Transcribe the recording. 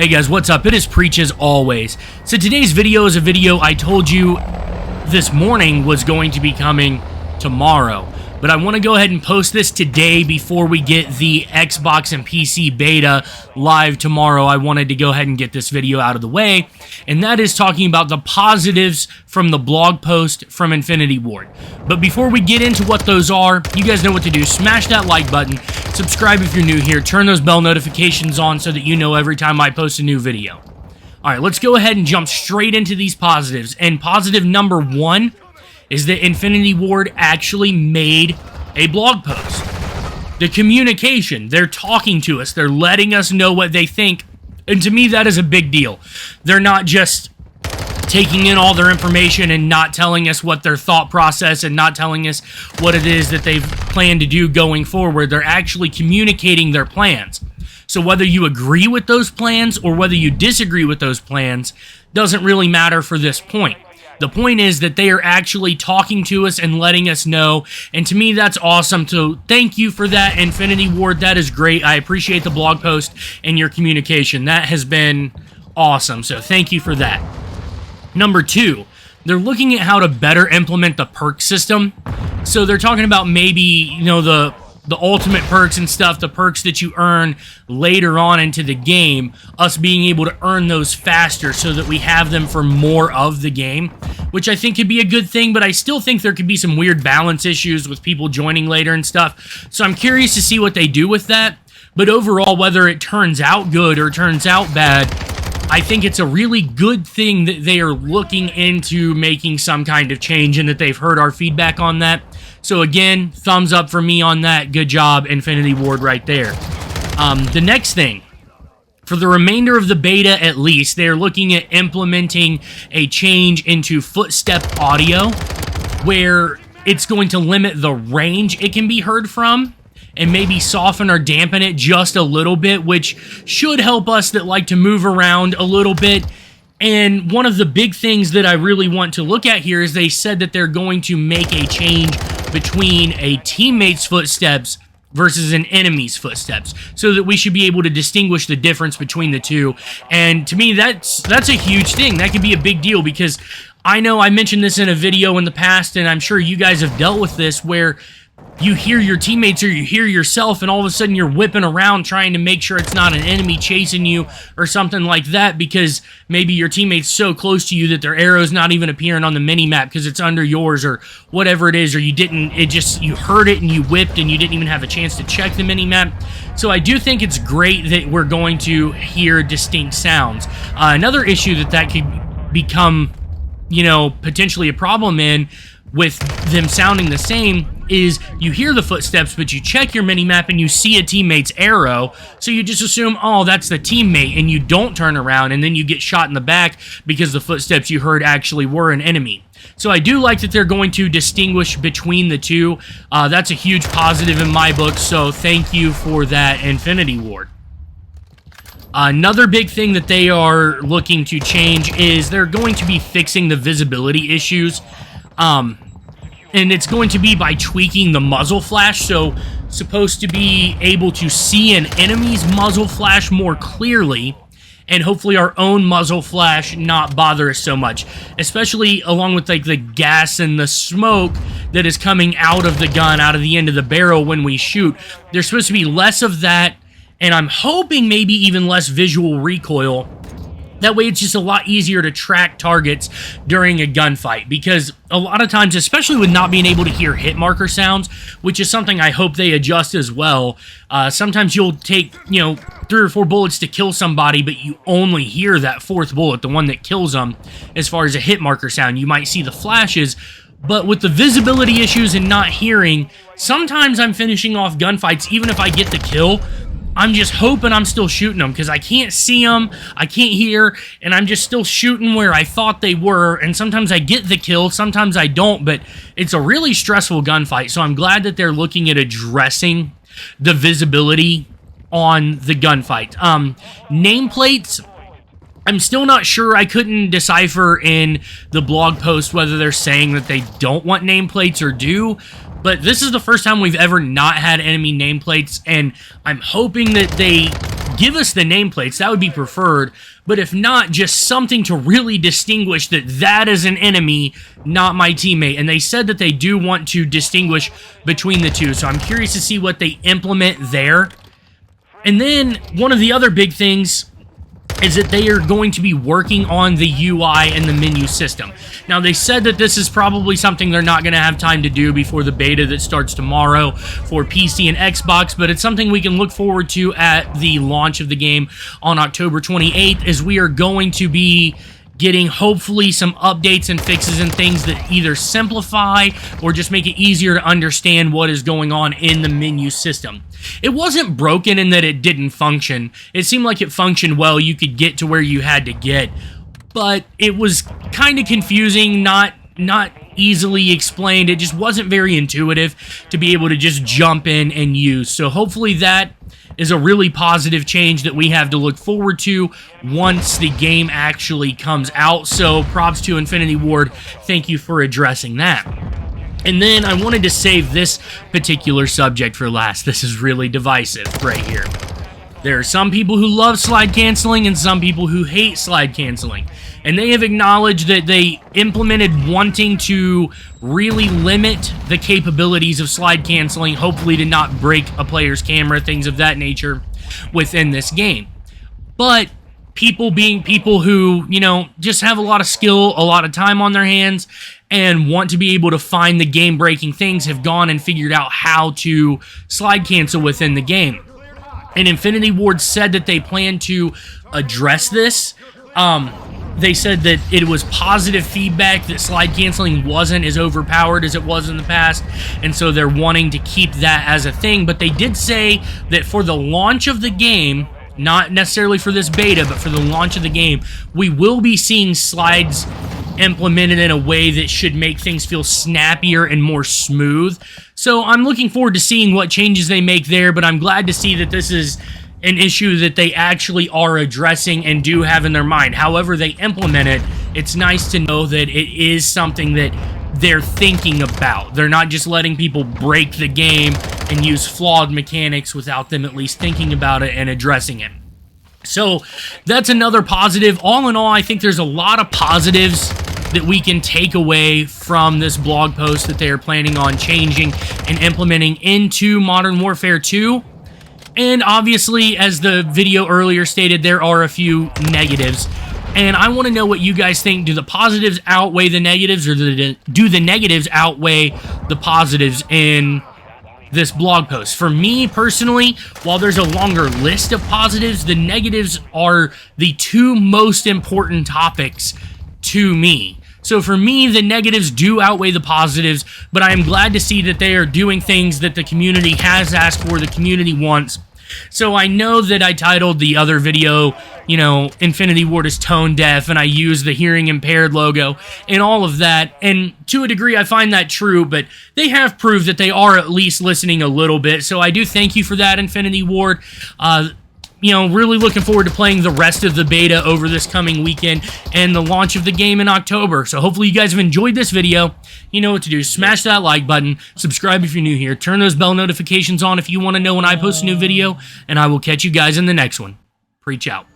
Hey guys, what's up? It is Preach as always. So today's video is a video I told you this morning was going to be coming tomorrow. But I want to go ahead and post this today before we get the Xbox and PC beta live tomorrow. I wanted to go ahead and get this video out of the way. And that is talking about the positives from the blog post from Infinity Ward. But before we get into what those are, you guys know what to do. Smash that like button. Subscribe if you're new here. Turn those bell notifications on so that you know every time I post a new video. Alright, let's go ahead and jump straight into these positives. And positive number one is that Infinity Ward actually made a blog post. The communication, they're talking to us, they're letting us know what they think, and to me that is a big deal. They're not just taking in all their information and not telling us what their thought process and not telling us what it is that they've planned to do going forward. They're actually communicating their plans. So whether you agree with those plans or whether you disagree with those plans doesn't really matter for this point. The point is that they are actually talking to us and letting us know, and to me that's awesome. So thank you for that, Infinity Ward. That is great. I appreciate the blog post and your communication. That has been awesome, so thank you for that. Number two, they're looking at how to better implement the perk system. So they're talking about maybe, you know, the ultimate perks and stuff, the perks that you earn later on into the game, us being able to earn those faster so that we have them for more of the game, which I think could be a good thing, but I still think there could be some weird balance issues with people joining later and stuff. So I'm curious to see what they do with that. But overall, whether it turns out good or turns out bad, I think it's a really good thing that they are looking into making some kind of change and that they've heard our feedback on that. So again, thumbs up for me on that. Good job, Infinity Ward, right there. The next thing, for the remainder of the beta at least, they're looking at implementing a change into Footstep audio where it's going to limit the range it can be heard from and maybe soften or dampen it just a little bit, which should help us that like to move around a little bit. And one of the big things that I really want to look at here is they said that they're going to make a change between a teammate's footsteps versus an enemy's footsteps, so that we should be able to distinguish the difference between the two. And to me, that's a huge thing. That could be a big deal, because I know I mentioned this in a video in the past, and I'm sure you guys have dealt with this, where you hear your teammates or you hear yourself and all of a sudden you're whipping around trying to make sure it's not an enemy chasing you or something like that, because maybe your teammate's so close to you that their arrow's not even appearing on the mini-map because it's under yours or whatever it is, or you heard it and you whipped and you didn't even have a chance to check the mini-map. So I do think it's great that we're going to hear distinct sounds. Another issue that could become, you know, potentially a problem in with them sounding the same is you hear the footsteps, but you check your mini-map and you see a teammate's arrow, so you just assume, oh, that's the teammate, and you don't turn around, and then you get shot in the back because the footsteps you heard actually were an enemy. So I do like that they're going to distinguish between the two. That's a huge positive in my book, so thank you for that, Infinity Ward. Another big thing that they are looking to change is they're going to be fixing the visibility issues. And it's going to be by tweaking the muzzle flash, so supposed to be able to see an enemy's muzzle flash more clearly, and hopefully our own muzzle flash not bother us so much, especially along with like the gas and the smoke that is coming out of the gun, out of the end of the barrel when we shoot. There's supposed to be less of that, and I'm hoping maybe even less visual recoil. That way it's just a lot easier to track targets during a gunfight, because a lot of times, especially with not being able to hear hit marker sounds, which is something I hope they adjust as well, sometimes you'll take, you know, 3 or 4 bullets to kill somebody, but you only hear that 4th bullet, the one that kills them, as far as a hit marker sound. You might see the flashes, but with the visibility issues and not hearing, sometimes I'm finishing off gunfights, even if I get the kill, I'm just hoping I'm still shooting them, because I can't see them, I can't hear, and I'm just still shooting where I thought they were, and sometimes I get the kill, sometimes I don't, but it's a really stressful gunfight, so I'm glad that they're looking at addressing the visibility on the gunfight. Nameplates, I'm still not sure. I couldn't decipher in the blog post whether they're saying that they don't want nameplates or do, but this is the first time we've ever not had enemy nameplates, and I'm hoping that they give us the nameplates. That would be preferred. But if not, just something to really distinguish that that is an enemy, not my teammate. And they said that they do want to distinguish between the two. So I'm curious to see what they implement there. And then one of the other big things is that they are going to be working on the UI and the menu system. Now, they said that this is probably something they're not going to have time to do before the beta that starts tomorrow for PC and Xbox, but it's something we can look forward to at the launch of the game on October 28th, as we are going to be getting hopefully some updates and fixes and things that either simplify or just make it easier to understand what is going on in the menu system. It wasn't broken in that it didn't function. It seemed like it functioned well. You could get to where you had to get, but it was kind of confusing, not easily explained. It just wasn't very intuitive to be able to just jump in and use. So hopefully that is a really positive change that we have to look forward to once the game actually comes out. So props to Infinity Ward. Thank you for addressing that. And then I wanted to save this particular subject for last. This is really divisive right here. There are some people who love slide canceling and some people who hate slide canceling. And they have acknowledged that they implemented wanting to really limit the capabilities of slide canceling, hopefully to not break a player's camera, things of that nature within this game. But people being people who, you know, just have a lot of skill, a lot of time on their hands, and want to be able to find the game-breaking things, have gone and figured out how to slide cancel within the game. And Infinity Ward said that they plan to address this. They said that it was positive feedback that slide canceling wasn't as overpowered as it was in the past, and so they're wanting to keep that as a thing. But they did say that for the launch of the game, not necessarily for this beta, but for the launch of the game, we will be seeing slides implemented in a way that should make things feel snappier and more smooth. So I'm looking forward to seeing what changes they make there, but I'm glad to see that this is an issue that they actually are addressing and do have in their mind. However they implement it, it's nice to know that it is something that they're thinking about. They're not just letting people break the game and use flawed mechanics without them at least thinking about it and addressing it. So that's another positive. All in all, I think there's a lot of positives that we can take away from this blog post that they are planning on changing and implementing into Modern Warfare 2. And obviously, as the video earlier stated, there are a few negatives. And I want to know what you guys think. Do the positives outweigh the negatives, or do the negatives outweigh the positives in this blog post? For me personally, while there's a longer list of positives, the negatives are the two most important topics to me. So for me, the negatives do outweigh the positives, but I am glad to see that they are doing things that the community has asked for, the community wants. So I know that I titled the other video, you know, Infinity Ward is tone deaf, and I used the hearing impaired logo and all of that, and to a degree I find that true, but they have proved that they are at least listening a little bit, so I do thank you for that, Infinity Ward. You know, really looking forward to playing the rest of the beta over this coming weekend and the launch of the game in October. So hopefully you guys have enjoyed this video. You know what to do. Smash that like button. Subscribe if you're new here. Turn those bell notifications on if you want to know when I post a new video. And I will catch you guys in the next one. Preach out.